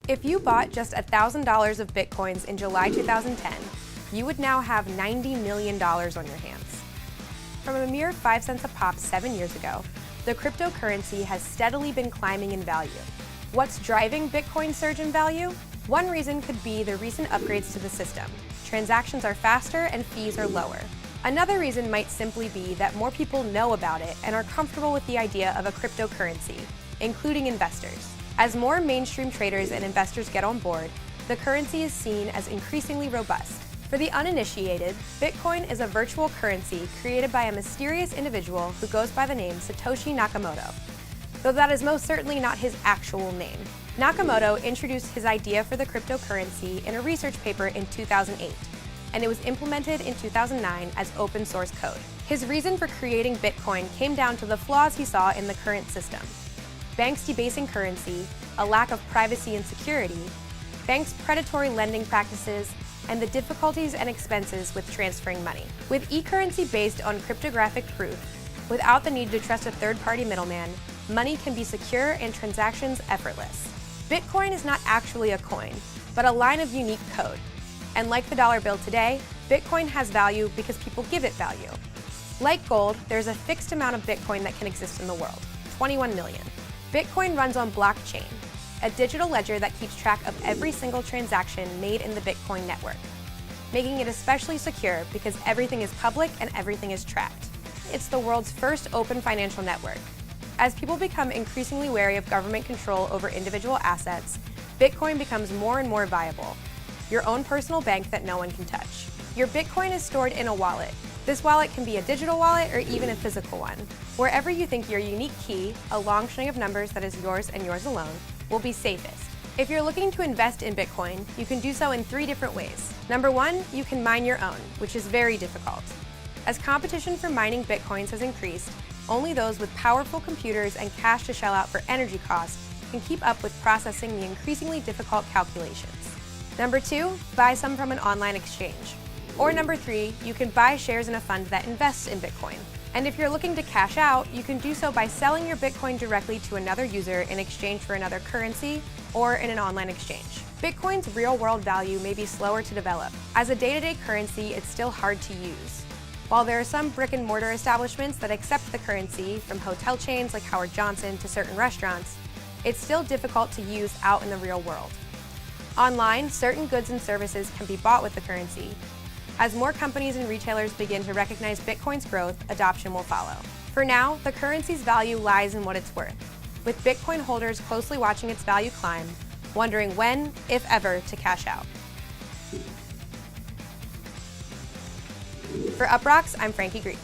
If you bought just $1,000 of Bitcoins in July 2010, you would now have $90 million on your hands. From a mere 5 cents a pop 7 years ago, the cryptocurrency has steadily been climbing in value. What's driving Bitcoin's surge in value? One reason could be the recent upgrades to the system. Transactions are faster and fees are lower. Another reason might simply be that more people know about it and are comfortable with the idea of a cryptocurrency, including investors. As more mainstream traders and investors get on board, the currency is seen as increasingly robust. For the uninitiated, Bitcoin is a virtual currency created by a mysterious individual who goes by the name Satoshi Nakamoto, though that is most certainly not his actual name. Nakamoto introduced his idea for the cryptocurrency in a research paper in 2008, and it was implemented in 2009 as open source code. His reason for creating Bitcoin came down to the flaws he saw in the current system: banks debasing currency, a lack of privacy and security, banks' predatory lending practices, and the difficulties and expenses with transferring money. With e-currency based on cryptographic proof, without the need to trust a third-party middleman, money can be secure and transactions effortless. Bitcoin is not actually a coin, but a line of unique code. And like the dollar bill today, Bitcoin has value because people give it value. Like gold, there's a fixed amount of Bitcoin that can exist in the world, 21 million. Bitcoin runs on blockchain, a digital ledger that keeps track of every single transaction made in the Bitcoin network, making it especially secure because everything is public and everything is tracked. It's the world's first open financial network. As people become increasingly wary of government control over individual assets, Bitcoin becomes more and more viable, your own personal bank that no one can touch. Your Bitcoin is stored in a wallet. This wallet can be a digital wallet or even a physical one. Wherever you think your unique key, a long string of numbers that is yours and yours alone, will be safest. If you're looking to invest in Bitcoin, you can do so in 3 different ways. Number 1, you can mine your own, which is very difficult. As competition for mining Bitcoins has increased, only those with powerful computers and cash to shell out for energy costs can keep up with processing the increasingly difficult calculations. Number 2, buy some from an online exchange. Or number 3, you can buy shares in a fund that invests in Bitcoin. And if you're looking to cash out, you can do so by selling your Bitcoin directly to another user in exchange for another currency or in an online exchange. Bitcoin's real-world value may be slower to develop. As a day-to-day currency, it's still hard to use. While there are some brick-and-mortar establishments that accept the currency, from hotel chains like Howard Johnson to certain restaurants, it's still difficult to use out in the real world. Online, certain goods and services can be bought with the currency. As more companies and retailers begin to recognize Bitcoin's growth, adoption will follow. For now, the currency's value lies in what it's worth, with Bitcoin holders closely watching its value climb, wondering when, if ever, to cash out. For Uproxx, I'm Frankie Greek.